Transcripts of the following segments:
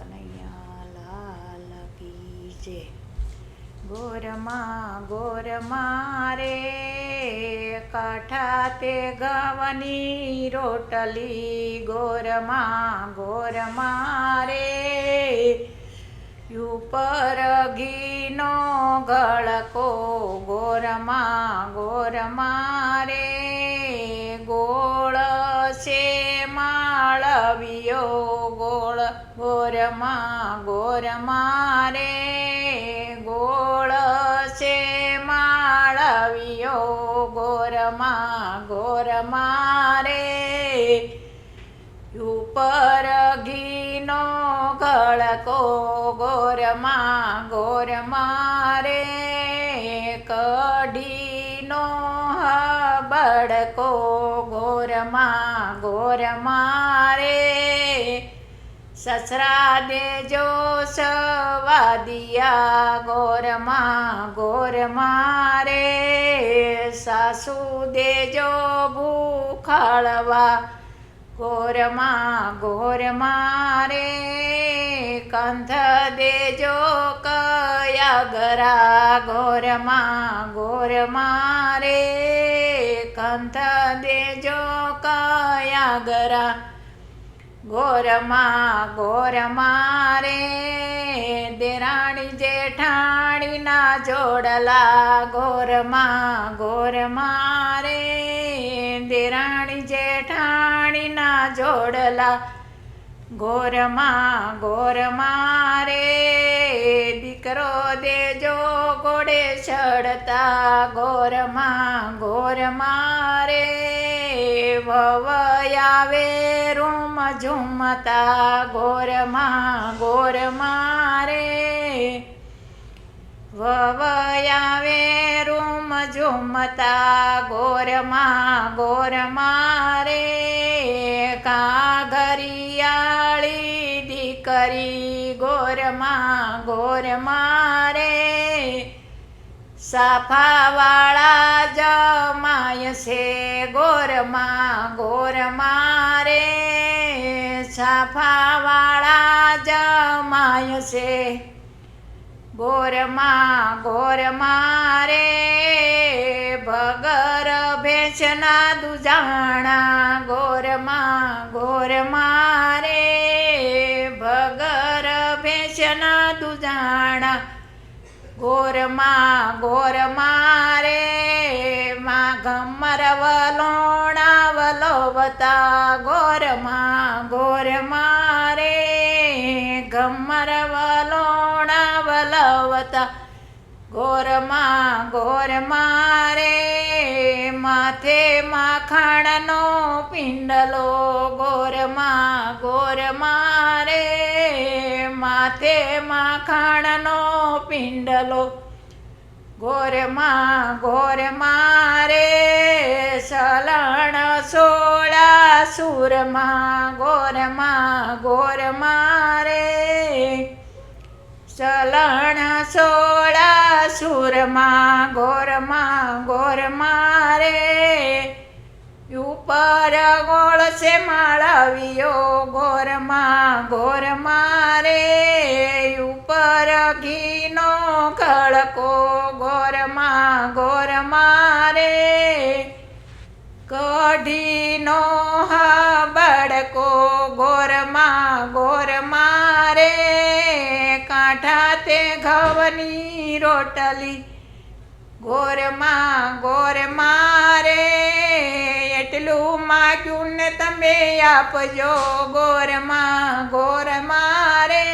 કનૈયા લાલ કી જય। ગોરમાં રે કાંઠા તે ઘઉંની રોટલી, ગોરમાં રે ઉપર ઘીનો ગળકો, ગોરમાં રે ગોળ છે માળવિયો, ગોરમાં રે ગોળ છે માળવિયો, ગોરમાં રે ઉપર ઘીનો ગળકો, ગોરમાં રે કઢીનો હબડકો, ગોરમાં રે સસરા દેજો સવાદિયા, ગોરમાં રે સાસુ દેજો ભૂખાળવા, ગોરમાં રે કંથ દેજો કયાગરા, ગોરમાં રે કંથ દેજો કયાગરા, ગોરમાં રે દેરાણી જેઠાણીના જોડલા, ગોરમાં રે દેરાણી જેઠાણીના જોડલા, ગોરમાં રે દીકરો દેજો ઘોડે ચડતા, ગોરમાં રે વવ આવે રૂમ ઝુમતા, ગોરમાં રે વવ આવે રૂમ ઝુમતા, ગોરમાં રે કાઘરિયાળી દીકરી, ગોરમાં રે સાફાવાળા જમાય છે, ગોરમાં રે સાફાવાળા જમાય છે, ગોરમાં રે ભગર ભેંસના દુજાણા, ગોરમાં રે ભગર ભેંસના દુજાણા, ગોરમાં રે માં ઘમર વલોણા વલોવતા, ગોરમાં રે ઘમર વલોણા વલોવતા, ગોરમાં રે માથે માખણનો પિંડલો, ગોરમાં રે માથે માખણનો પિંડલો, ગોરમાં રે સલણ સોળા સુરમાં, ગોરમાં રે સલણ સોળા સુરમાં, ગોરમાં રે ઉપર ગોળ છે માળવિયો, ગોરમાં રે ઉપર ઘીનો ગળકો, ગોરમાં રે કઢીનો હબડકો, ગોરમાં રે કાંઠા તે ઘઉંની રોટલી, ગોરમાં રે એટલું માગ્યું ને તમે આપજો, ગોરમાં રે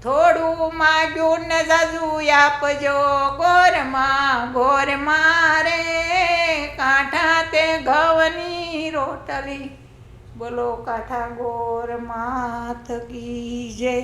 થોડું માગ્યું ને જાજુ આપજો, ગોરમાં રે કાંઠા તે ઘઉંની રોટલી। બોલો કાંઠા ગોર માત કી જય।